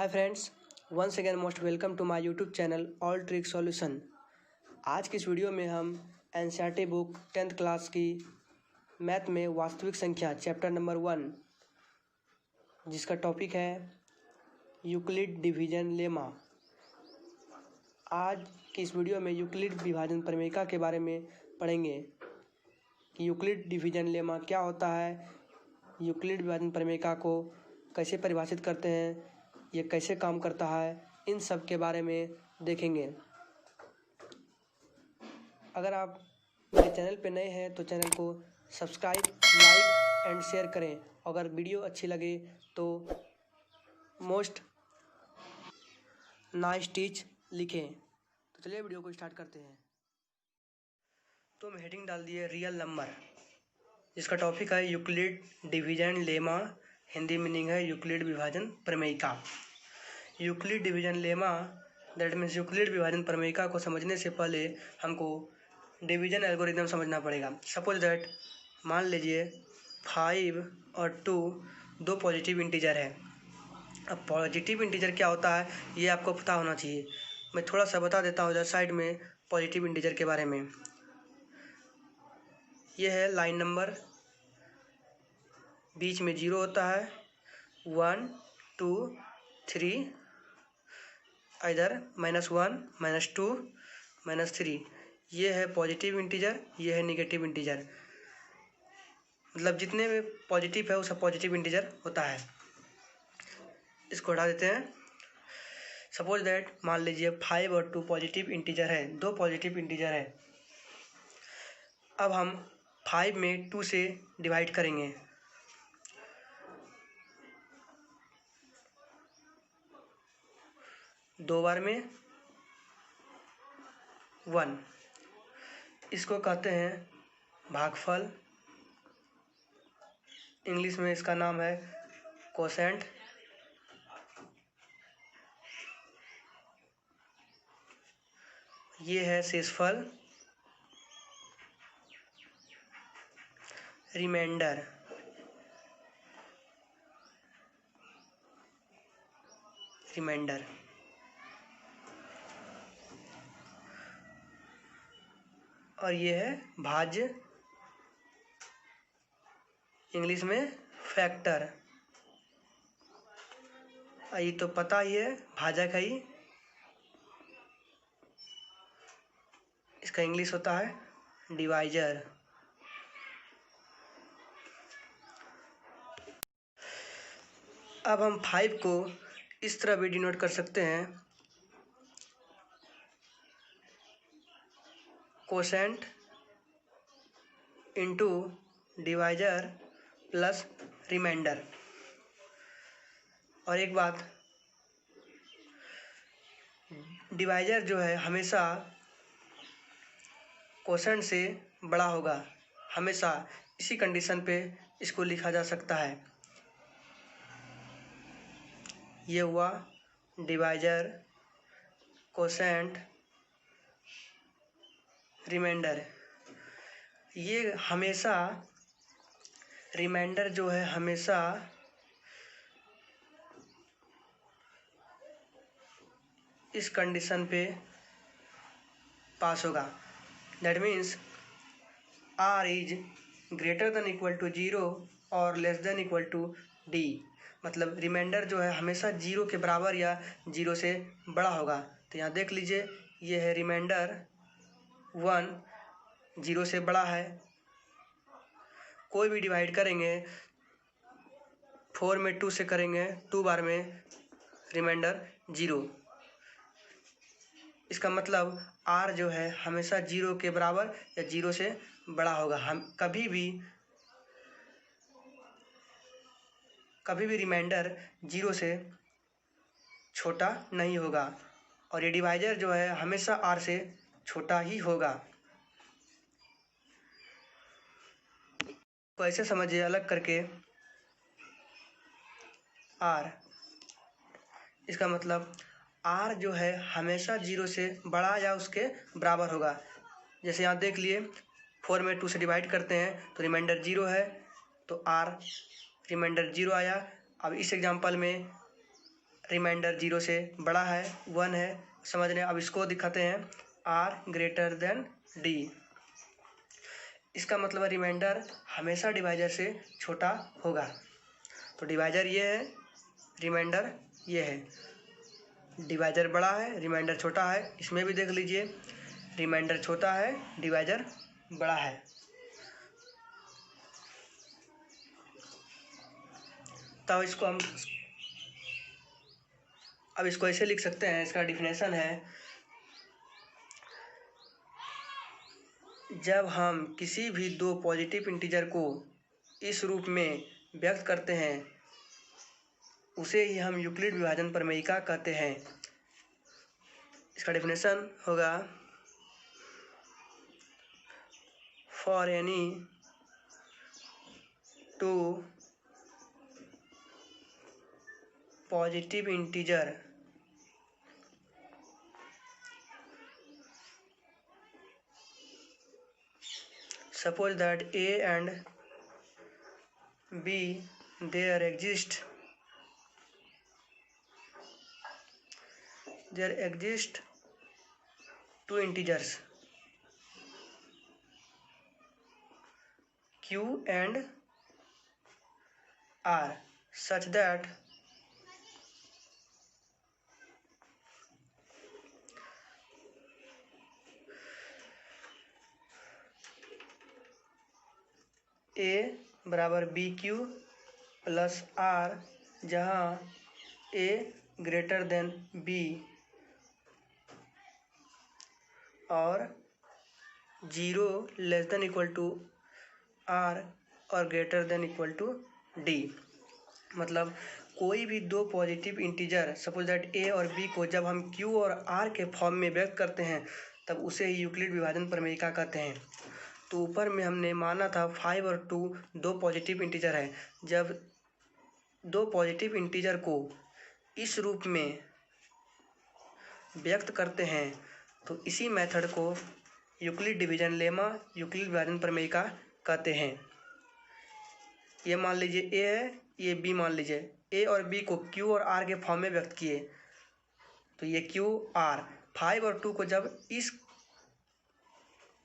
Hi friends, once again most welcome to my YouTube channel all trick solution. आज की इस video में हम एनसीईआरटी बुक 10th क्लास की मैथ में वास्तविक संख्या चैप्टर नंबर 1 जिसका टॉपिक है यूक्लिड डिवीजन लेमा। आज की इस वीडियो में यूक्लिड विभाजन प्रमेयिका के बारे में पढ़ेंगे कि यूक्लिड डिवीजन लेमा क्या होता है, यूक्लिड विभाजन प्रमेयिका को कैसे परिभाषित करते हैं, ये कैसे काम करता है, इन सब के बारे में देखेंगे। अगर आप मेरे चैनल पे नए हैं तो चैनल को सब्सक्राइब, लाइक एंड शेयर करें। अगर वीडियो अच्छी लगे तो मोस्ट नाइस टीच लिखें। तो चलिए वीडियो को स्टार्ट करते हैं। तो हम हेडिंग डाल दिए रियल नंबर, जिसका टॉपिक है Euclid division lemma. Hindi meaning है यूक्लिड विभाजन प्रमेयिका। Euclid division lemma that means Euclid विभाजन प्रमेयिका को समझने से पहले हमको डिवीजन एल्गोरिथम समझना पड़ेगा। सपोज दैट मान लीजिए 5 और 2 दो पॉजिटिव इंटीजर है। अब पॉजिटिव इंटीजर क्या होता है ये आपको पता होना चाहिए। मैं थोड़ा सा बता देता हूँ इधर साइड में पॉजिटिव इंटीजर के बारे में। ये है लाइन नंबर, बीच में 0 होता है, 1 2 3, इधर -1 -2 -3। ये है पॉजिटिव इंटीजर, ये है नेगेटिव इंटीजर। मतलब जितने में पॉजिटिव है वो सब पॉजिटिव इंटीजर होता है। इसको हटा देते हैं। सपोज दैट मान लीजिए 5 और 2 पॉजिटिव इंटीजर है, दो पॉजिटिव इंटीजर है। अब हम 5 में 2 से डिवाइड करेंगे। दो बार में 1, इसको कहते हैं भागफल। इंग्लिश में इसका नाम है कोसेंट। ये है शेषफल, रिमाइंडर। और ये है भाज्य, इंग्लिश में फैक्टर। ये तो पता ही है, भाजक है ही। इसका इंग्लिश होता है डिवाइजर। अब हम 5 को इस तरह भी डिनोट कर सकते हैं, quotient into divisor plus remainder. और एक बात, डिवाइजर जो है हमेशा कोसेंट से बड़ा होगा। हमेशा इसी कंडीशन पे इसको लिखा जा सकता है। ये हुआ डिवाइजर, कोसेंट, रिमाइंडर। ये हमेशा रिमाइंडर जो है हमेशा इस कंडीशन पे पास होगा। That means r is greater than equal to 0 और less than equal to d। मतलब रिमाइंडर जो है हमेशा 0 के बराबर या 0 से बड़ा होगा। तो यहाँ देख लीजिए, ये है रिमाइंडर 1, 0 से बड़ा है। कोई भी डिवाइड करेंगे, 4 में 2 से करेंगे, 2 बार में रिमाइंडर 0। इसका मतलब r जो है हमेशा 0 के बराबर या 0 से बड़ा होगा। हम कभी भी रिमाइंडर 0 से छोटा नहीं होगा। और ये डिवाइजर जो है हमेशा r से छोटा ही होगा। तो ऐसे समझिए अलग करके r, इसका मतलब r जो है हमेशा 0 से बड़ा या उसके बराबर होगा। जैसे यहाँ देख लिए, 4 में 2 से डिवाइड करते हैं तो रिमाइंडर 0 है, तो r रिमाइंडर 0 आया। अब इस एग्जांपल में रिमाइंडर 0 से बड़ा है, 1 है, समझ रहे हैं। अब इसको दिखाते हैं r ग्रेटर देन d। इसका मतलब है रिमाइंडर हमेशा डिवाइजर से छोटा होगा। तो डिवाइजर ये है, रिमाइंडर ये है। डिवाइजर बड़ा है, रिमाइंडर छोटा है। इसमें भी देख लीजिए, रिमाइंडर छोटा है, डिवाइजर बड़ा है। तब इसको हम अब इसको ऐसे लिख सकते हैं। इसका डिफिनेशन है, जब हम किसी भी दो पॉजिटिव इंटीजर को इस रूप में व्यक्त करते हैं उसे ही हम यूक्लिड विभाजन प्रमेयिका कहते हैं। इसका डेफिनेशन होगा, for any two positive integer suppose that a and b there exist two integers q and r such that a बराबर बी क्यू प्लस आर, जहाँ a ग्रेटर देन b और 0 less than equal to r और greater than equal to d। मतलब कोई भी दो positive integer suppose that a और b को जब हम q और r के फॉर्म में व्यक्त करते हैं तब उसे ही यूक्लिड विभाजन प्रमेयिका कहते हैं। तो ऊपर में हमने माना था 5 और 2 दो पॉजिटिव इंटीजर है। जब दो पॉजिटिव इंटीजर को इस रूप में व्यक्त करते हैं तो इसी मेथड को यूक्लिड डिवीजन लेमा यूक्लिड विभाजन प्रमेयिका कहते हैं। ये मान लीजिए a है, ये b मान लीजिए। a और b को q और r के फॉर्म में व्यक्त किए तो ये q r। 5 और 2 को जब इस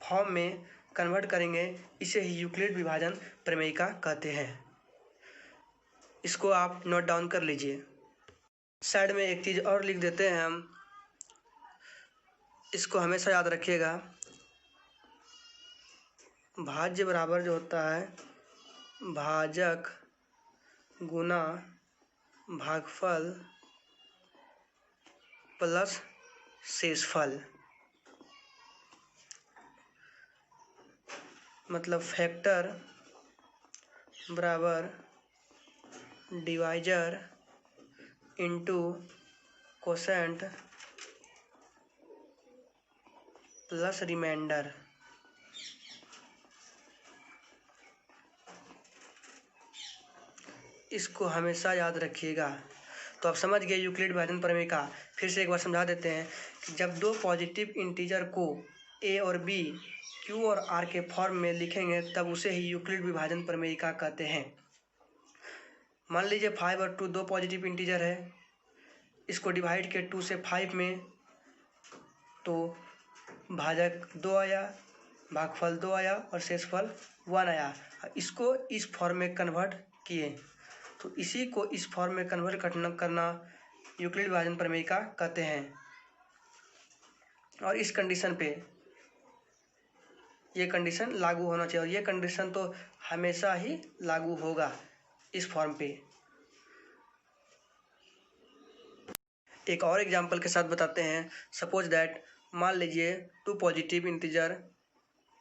फॉर्म में कन्वर्ट करेंगे इसे ही यूक्लिड विभाजन प्रमेयिका कहते हैं। इसको आप नोट डाउन कर लीजिए। साइड में एक चीज़ और लिख देते हैं हम, इसको हमेशा याद रखिएगा। भाज्य बराबर जो होता है भाजक गुना भागफल प्लस शेषफल। मतलब फैक्टर बराबर divisor into quotient plus remainder. इसको हमेशा याद रखिएगा। तो आप समझ गए यूक्लिड विभाजन प्रमेयिका। फिर से एक बार समझा देते हैं कि जब दो पॉजिटिव इंटीजर को a और b q और r के फॉर्म में लिखेंगे तब उसे ही यूक्लिड विभाजन प्रमेयिका कहते हैं। मान लीजिए 5 और 2 दो पॉजिटिव इंटीजर है, इसको डिवाइड किया 2 से 5 में तो भाजक 2 आया, भागफल 2 आया और शेषफल 1 आया। इसको इस फॉर्म में कन्वर्ट किए तो इसी को इस फॉर्म में कन्वर्ट करना यूक्लिड विभाजन प्रमेयिका कहते हैं। और इस कंडीशन पे ये कंडीशन लागू होना चाहिए और ये कंडीशन तो हमेशा ही लागू होगा इस फॉर्म पे। एक और एग्जांपल के साथ बताते हैं। सपोज दैट मान लीजिए टू पॉजिटिव इंटीजर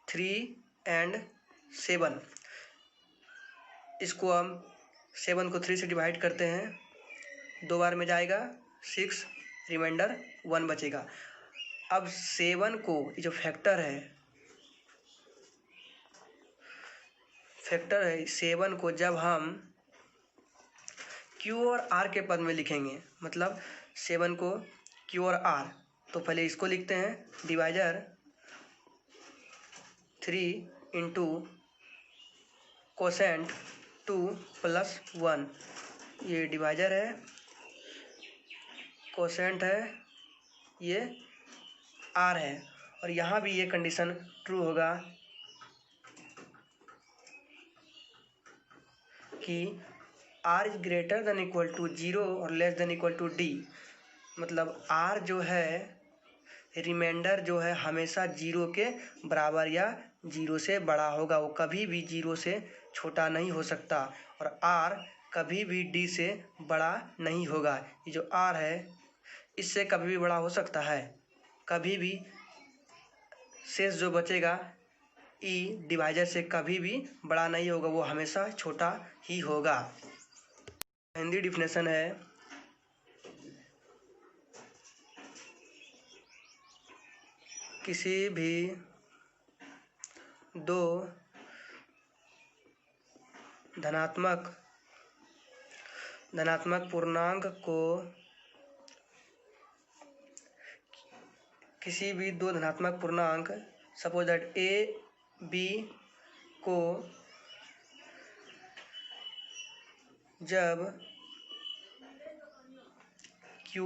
3 एंड 7। इसको हम 7 को 3 से डिवाइड करते हैं, 2 बार में जाएगा 6, रिमाइंडर 1 बचेगा। अब 7 को ये जो फैक्टर है 7 को जब हम Q और R के पद में लिखेंगे, मतलब 7 को Q और R, तो पहले इसको लिखते हैं डिवाइजर 3 इंटू कोसेंट 2 प्लस 1। ये डिवाइजर है कोसेंट है, ये r है, और यहाँ भी ये कंडीशन ट्रू होगा कि r is greater than equal to 0 और less than equal to d। मतलब r जो है रिमाइंडर जो है हमेशा 0 के बराबर या 0 से बड़ा होगा, वो कभी भी 0 से छोटा नहीं हो सकता, और r कभी भी d से बड़ा नहीं होगा। ये जो r है इससे कभी भी बड़ा हो सकता है, कभी भी शेष जो बचेगा e डिवाइजर से कभी भी बड़ा नहीं होगा, वो हमेशा छोटा ही होगा। हिंदी डिफिनेशन है किसी भी दो धनात्मक पूर्णांक को किसी भी दो धनात्मक पूर्णांक सपोज दैट a b को जब q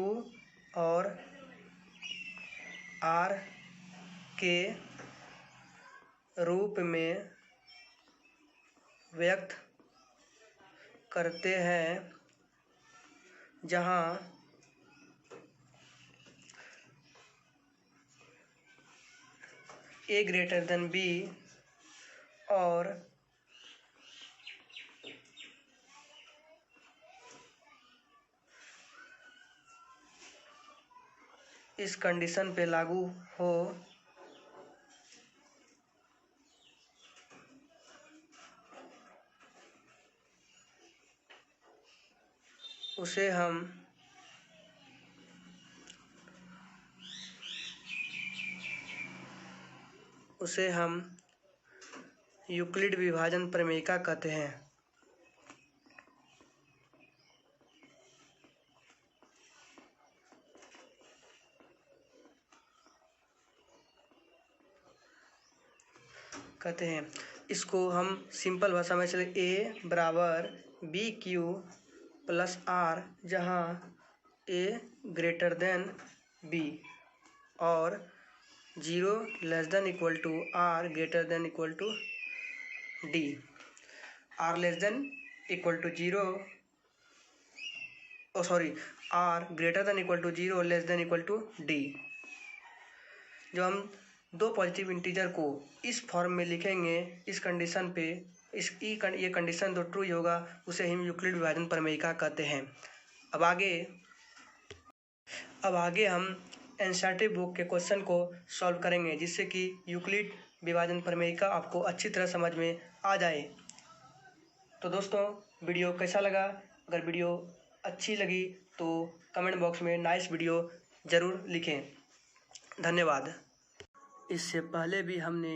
और r के रूप में व्यक्त करते हैं, जहाँ a ग्रेटर देन b और इस कंडीशन पे लागू हो, उसे हम यूक्लिड विभाजन प्रमेयिका कहते हैं। इसको हम सिंपल भाषा में चले a बराबर बी क्यू प्लस आर, जहाँ a ग्रेटर देन b और 0 less than equal to r greater than equal to d। r less than equal to 0 r greater than equal to 0 less than equal to d। जो हम दो positive integer को इस form में लिखेंगे, इस condition पे ये कंडीशन तो ट्रू ही होगा, उसे हम यूक्लिड विभाजन प्रमेयिका कहते हैं। अब आगे हम एनसीईआरटी बुक के क्वेश्चन को सॉल्व करेंगे, जिससे कि यूक्लिड विभाजन प्रमेयिका आपको अच्छी तरह समझ में आ जाए। तो दोस्तों, वीडियो कैसा लगा? अगर वीडियो अच्छी लगी तो कमेंट बॉक्स में नाइस वीडियो ज़रूर लिखें। धन्यवाद। इससे पहले भी हमने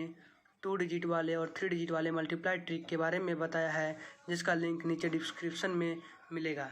2 डिजिट वाले और 3 डिजिट वाले मल्टीप्लाई ट्रिक के बारे में बताया है, जिसका लिंक नीचे डिस्क्रिप्शन में मिलेगा।